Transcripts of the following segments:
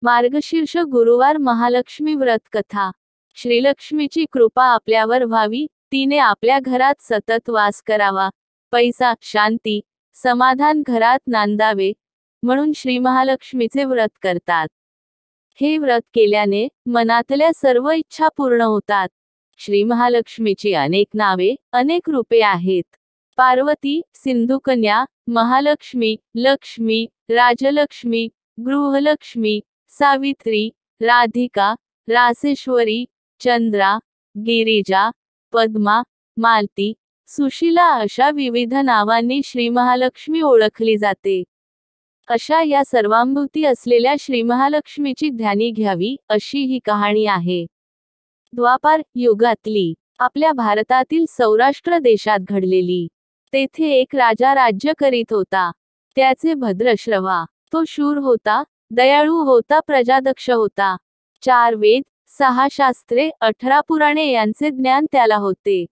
मार्गशीर्ष गुरुवार महालक्ष्मी व्रत कथा। श्रीलक्ष्मीची कृपा आपल्यावर व्हावी, तिने आपल्या घरात सतत वास करावा, पैसा, शांती, समाधान घरात नांदावे, म्हणून श्री महालक्ष्मीचे व्रत करतात। हे व्रत केल्याने मनातल्या सर्व इच्छा पूर्ण होतात। श्री महालक्ष्मीची अनेक नावे, अनेक रूपे आहेत। पार्वती, सिंधुकन्या, महालक्ष्मी, लक्ष्मी, राजलक्ष्मी, गृहलक्ष्मी, सावित्री, राधिका, रासेश्वरी, चंद्रा, गिरिजा, पद्मा, मालती, सुशीला अशा विविध नावांनी श्री महालक्ष्मी ओळखली जाते। अशा या सर्वांभूती असलेल्या श्री महालक्ष्मीची ध्यानी घ्यावी, अशी ही कहाणी आहे। द्वापार युगातली, आपल्या भारतातील सौराष्ट्र देशात घडलेली। तेथे एक राजा राज्य करीत होता। त्याचे भद्रश्रवा, तो शूर होता, दयाळू होता, प्रजादक्ष होता। 4 वेद, 6 शास्त्रे, 18 पुराणे यांचे ज्ञान त्याला होते।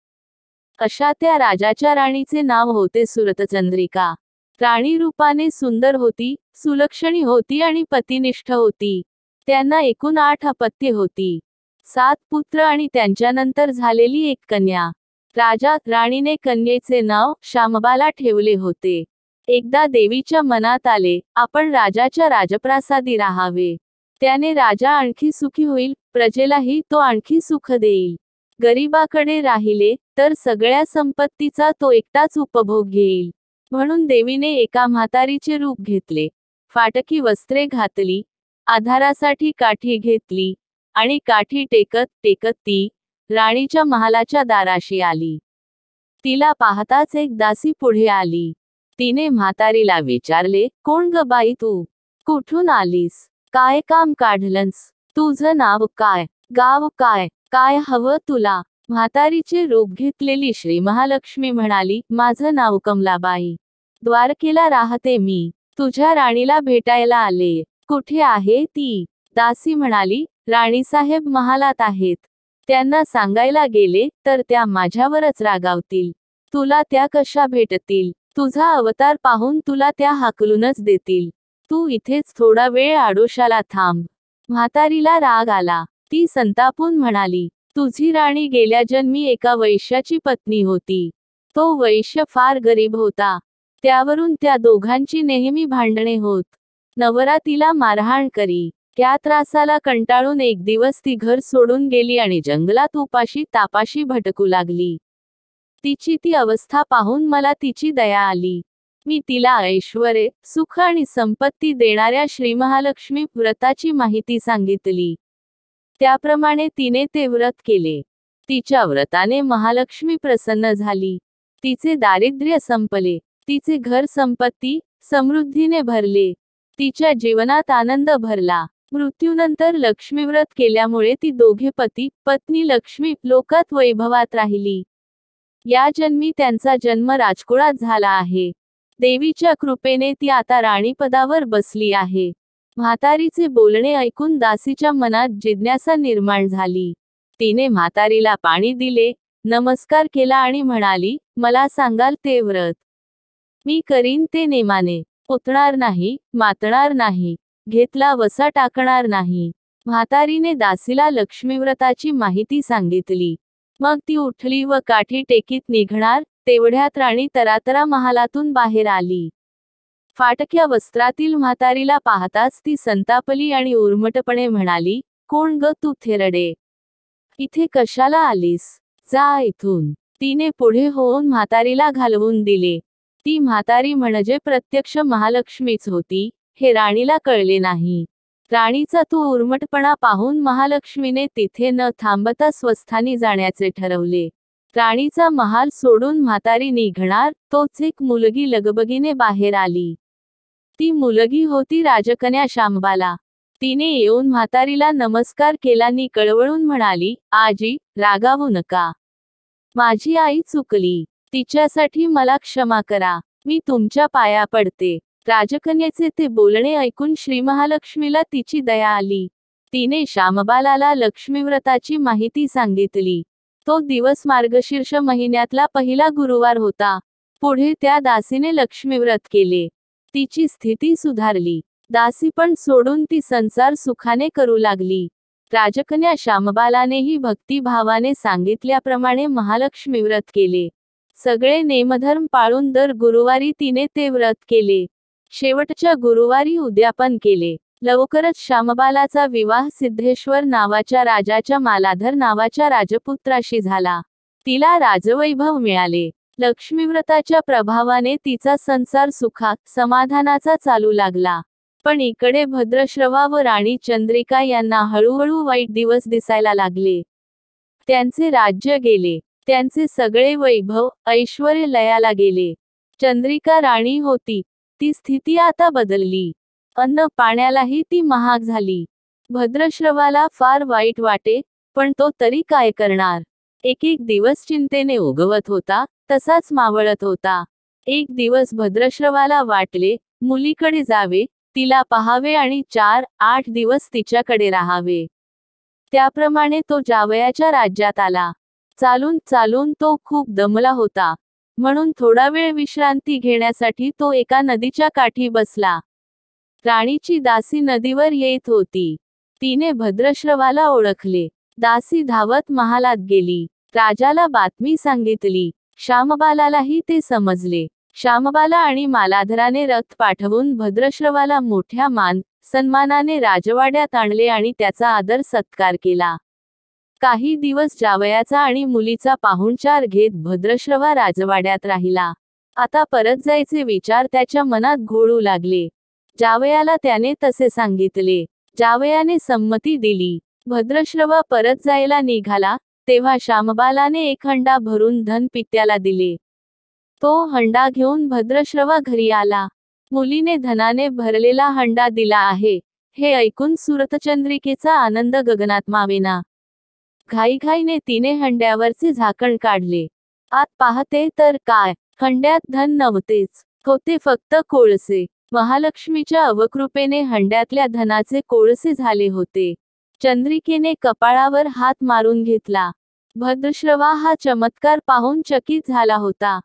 अशा त्या राजाच्या राणीचे नाव होते सुरतचंद्रिका। राणी रूपाने सुंदर होती, सुलक्षणी होती आणि पतिनिष्ठ होती। त्यांना एकूण 8 अपत्ये होती, 7 पुत्र आणि त्यांच्यानंतर झालेली एक कन्या। राजा राणीने कन्येचे नाव शामबाला ठेवले होते। एकदा देवीच्या मनात आले, आपण राजाच्या राजप्रासादी राहावे। त्याने राजा आणखी सुखी होईल, प्रजेलाही तो आणखी सुख देईल। गरीबाकडे राहिले तर सगळ्या संपत्तीचा तो एकटाच उपभोग घेईल। म्हणून देवीने एका म्हातारीचे रूप घेतले, फाटकी वस्त्रे घातली, आधारासाठी काठी घेतली आणि काठी टेकत टेकत ती राणीच्या महालाच्या दाराशी आली। तिला पाहताच एक दासी पुढे आली। तिने म्हातारीला विचारले, कोण ग बाई तू? कुठून आलीस? काय काम काढलंस? तुझं नाव काय? गाव काय? काय हवं तुला? म्हातारीचे रूप घेतलेली श्री महालक्ष्मी म्हणाली, माझं नाव कमलाबाई, द्वारकेला राहते मी। तुझ्या राणीला भेटायला आले। कुठे आहे ती? दासी म्हणाली, राणीसाहेब महालात आहेत। त्यांना सांगायला गेले तर त्या माझ्यावरच रागावतील। तुला त्या कशा भेटतील? तुझा अवतार पाहून तुला त्या हाकलूनच देतील। तू इथेच थोडा वेळ आडोशाला थांब। म्हातारीला राग आला। ती संतापून म्हणाली, तुझी राणी गेल्या जन्मी एका वैश्याची पत्नी होती। तो वैश्य फार गरीब होता, त्यावरून त्या दोघांची नेहमी भांडणे होत। नवरा तिला मारहाण करी। त्या त्रासाला कंटाळून एक दिवस ती घर सोडून गेली आणि जंगलात उपाशी तापाशी भटकू लागली। तिची ती अवस्था पाहून मला तिची दया आली। मी तिला ऐश्वर्य, सुख आणि संपत्ती देणाऱ्या श्री महालक्ष्मी व्रताची माहिती सांगितली। त्याप्रमाणे तिने ते व्रत केले। तिच्या व्रताने महालक्ष्मी प्रसन्न झाली। तिचे दारिद्र्य संपले, तिचे घर संपत्ती समृद्धीने भरले, तिच्या जीवनात आनंद भरला। मृत्यूनंतर लक्ष्मीव्रत केल्यामुळे ती दोघे पती पत्नी लक्ष्मी लोकात वैभवात राहिली। या जन्मी त्यांचा जन्म राजकुळात झाला आहे। देवीच्या कृपेने ती आता राणीपदावर बसली आहे। म्हातारीचे बोलणे ऐकून दासीच्या मनात जिज्ञासा निर्माण झाली। तिने म्हातारीला पाणी दिले, नमस्कार केला आणि म्हणाली, मला सांगाल ते व्रत? मी करीन ते नेमाने, पुतणार नाही, मातणार नाही, घेतला वसा टाकणार नाही। म्हातारीने दासीला लक्ष्मीव्रताची माहिती सांगितली। मग ती उठली व काठी टेकीत निघणार, तेवढ्यात राणी तरातरा महालातून बाहेर आली। फाटक्या वस्त्रातील म्हातारीला पाहताच ती संतापली आणि उर्मटपणे म्हणाली, कोण ग तू थेरडे? इथे कशाला आलीस? जा इथून। तिने पुढे होऊन म्हातारीला घालवून दिले। ती म्हातारी म्हणजे प्रत्यक्ष महालक्ष्मीच होती, हे राणीला कळले नाही। राणीचा तो उर्मटपणा पाहून महालक्ष्मीने तिथे न थांबता स्वस्थानी जाण्याचे ठरवले। राणीचा महाल सोडून म्हातारी निघणार, तोच एक मुलगी लगबगीने बाहेर आली। ती मुलगी होती राजकन्या शामबाला। तिने येऊन म्हातारीला नमस्कार केला नि कळवळून म्हणाली, आजी, रागावू नका। माझी आई चुकली, तिच्यासाठी मला क्षमा करा। मी तुमच्या पाया पडते। राजकन्याचे ते बोलणे ऐकून श्री महालक्ष्मीला तिची दया आली। तिने शामबालाला लक्ष्मीव्रताची माहिती सांगितली। तो दिवस मार्गशीर्ष महिन्यातला पहिला गुरुवार होता। पुढे त्या दासीने लक्ष्मीव्रत केले। तिची स्थिती सुधारली। दासी पण सोडून ती संसार सुखाने करू लागली. राजकन्या श्यामबालानेही भक्तिभावाने सांगितल्याप्रमाणे महालक्ष्मी व्रत केले. सगळे नेमधर्म पाळून दर गुरुवारी तिने ते व्रत केले. शेवटच्या गुरुवारी उद्यापन केले. लवकरच श्यामबालाचा विवाह सिद्धेश्वर नावाच्या राजाच्या मालाधर नावाच्या राजपुत्राशी झाला. तिला राजवैभव मिळाले. लक्ष्मीव्रताच्या प्रभावाने तिचा संसार सुखात समाधानाचा चालू लागला. पण इकडे भद्रश्रवा व राणी चंद्रिका यांना हळूहळू वाईट दिवस दिसायला लागले. त्यांचे राज्य गेले. त्यांचे सगळे वैभव ऐश्वर्य लयाला गेले. चंद्रिका राणी होती, ती स्थिती आता बदलली. अन्न पाण्यालाही ती महाग झाली. भद्रश्रवाला फार वाईट वाटे, पण तो तरी काय करणार. एक एक दिवस चिंतेने उगवत होता, तसाच मावळत होता. एक दिवस भद्रश्रवाला वाटले, मुलीकडे जावे, तिला पाहावे आणि 4-8 दिवस तिच्याकडे राहावे. त्याप्रमाणे तो जावयाच्या राज्यात आला. चालून चालून तो खूप दमला होता, म्हणून थोडा वेळ विश्रांती घेण्यासाठी तो एका नदीच्या काठी बसला. राणीची दासी नदीवर येत होती. तिने भद्रश्रवाला ओळखले. दासी धावत महालात गेली. राजाला बातमी सांगितली. श्यामबालालाही ते समजले. श्यामबाला आणि मालाधराने रथ पाठवून भद्रश्रवाला मोठ्या सन्मानाने राजवाड्यात आणले आणि त्याचा आदर सत्कार केला. काही दिवस जावयाचा आणि मुलीचा पाहुणचार घेत भद्रश्रवा राजवाड्यात राहिला. आता परत जायचे विचार त्याच्या मनात घोळू लागले. जावयाला त्याने तसे सांगितले. जावयाने संमती दिली. भद्रश्रवा परत जायला निघाला, तेव्हा श्यामबालाने एक हंडा भरून धन पित्याला दिले. तो हंडा घेऊन भद्रश्रवा घरी आला. मुलीने धनाने भरलेला हंडा दिला आहे, हे ऐकून सुरतचंद्रिकेचा आनंद गगनात मावेना. घाईघाईने तिने हंड्यावरचे झाकण काढले. आत पाहते तर काय, हंड्यात धन नव्हतेच, होते फक्त कोळसे. महालक्ष्मीच्या अवकृपेने हंड्यातल्या धनाचे कोळसे झाले होते. चंद्रिकेने कपाळावर हात मारून घेतला. भद्रश्रवा हा चमत्कार पाहून चकित झाला होता.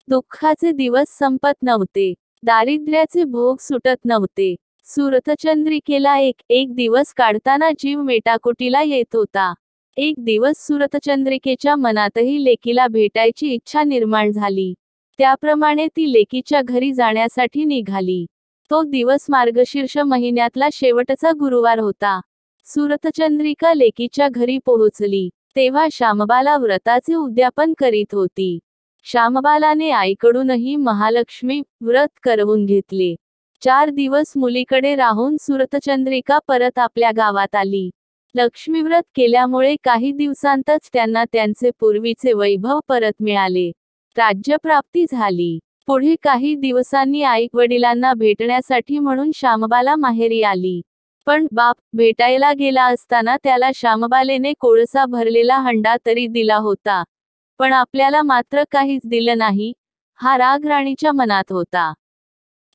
दुःखाचे दिवस संपत नव्हते, दारिद्र्याचे भोग सुटत नव्हते. सुरतचंद्रिकेला एक दिवस काढताना जीव मेटाकुटीला येत होता. एक दिवस सुरतचंद्रिकेच्या मनातही लेकीला भेटायची इच्छा निर्माण झाली. त्याप्रमाणे ती लेकीच्या घरी जाण्यासाठी निघाली. तो दिवस मार्गशीर्ष महिन्यातला शेवटचा गुरुवार होता. सुरतचंद्रिका लेकीच्या घरी पोहोचली, तेव्हा श्यामबाला व्रताचे उद्यापन करीत होती. श्यामबालाने आईकडूनही महालक्ष्मी व्रत करवून घेतले. 4 दिवस मुलीकडे राहून सुरतचंद्रिका परत आपल्या गावात आली. लक्ष्मीव्रत केल्यामुळे काही दिवसांतच त्यांना त्यांचे पूर्वीचे वैभव परत मिळाले. राज्यप्राप्ती झाली. पुढे काही दिवसांनी आई वडिलांना भेटण्यासाठी म्हणून श्यामबाला माहेरी आली. पण बाप भेटायला गेला असताना त्याला श्यामबालेने कोळसा भरलेला हंडा तरी दिला होता, पण आपल्याला मात्र काहीच दिलं नाही, हा राग राणीच्या मनात होता.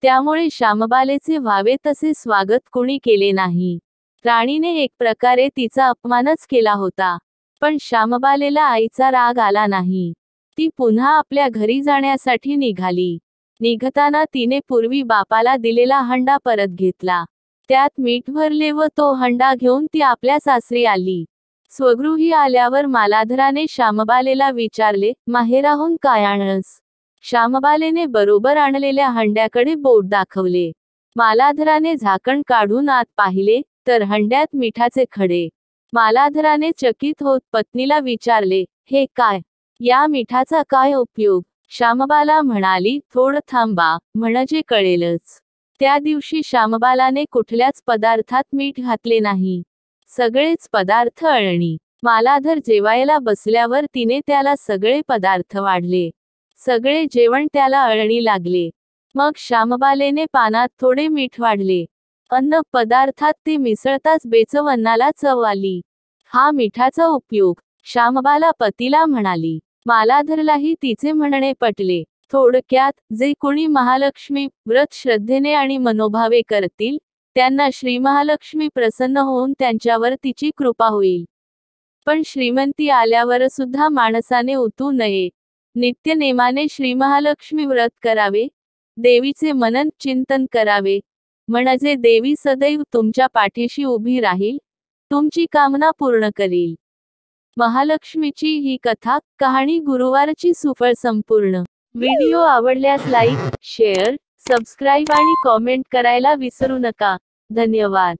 त्यामुळे श्यामबालेचे व्हावे तसे स्वागत कुणी केले नाही. राणीने एक प्रकारे तिचा अपमानच केला होता. पण श्यामबालेला आईचा राग आला नाही. ती पुन्हा आपल्या घरी जाण्यासाठी निघाली. निघताना तिने पूर्वी बापाला दिलेला हंडा परत घेतला. त्यात मीठ भरले व तो हंडा घेऊन ती आपल्या सासरी आली. स्वगृही आल्यावर मालाधराने श्यामबालेला विचारले, माहेराहून काय आणलंस? श्यामबालेने बरोबर आणलेल्या हंड्याकडे बोट दाखवले. मालाधराने झाकण काढून आत पाहिले, तर हंड्यात मिठाचे खडे. मालाधराने चकित होत पत्नीला विचारले, हे काय? या मिठाचा काय उपयोग? श्यामबाला म्हणाली, थोडं थांबा, म्हणजे कळेलच. त्या दिवशी श्यामबालाने कुठल्याच पदार्थात मीठ घातले नाही. सगळेच पदार्थ अळणी. मालाधर जेवायला बसल्यावर तिने त्याला सगळे पदार्थ वाढले. सगळे जेवण त्याला अळणी लागले. मग श्यामबालेने पानात थोडे मीठ वाढले. अन्न पदार्थात ते मिसळताच बेचव अन्नाला चव आली. हा मिठाचा उपयोग. श्यामबाला पतीला म्हणाली. मालाधरलाही तिचे म्हणणे पटले. थोडक्यात, जे कोणी महालक्ष्मी व्रत श्रद्धेने आणि मनोभावे करतील, त्यांना श्री महालक्ष्मी प्रसन्न होऊन त्यांच्यावर तिची कृपा होईल. पण श्रीमंती आल्यावर सुद्धा माणसाने उतू नये. नित्यनेमाने श्री महालक्ष्मी व्रत करावे, देवीचे मनन चिंतन करावे, म्हणजे देवी सदैव तुमच्या पाठीशी उभी राहील, तुमची कामना पूर्ण करील. महालक्ष्मीची ही कथा कहाणी गुरुवारची सुफळ संपूर्ण. व्हिडिओ आवडल्यास लाईक, शेअर, सबस्क्राईब आणि कॉमेंट करायला विसरू नका. धन्यवाद.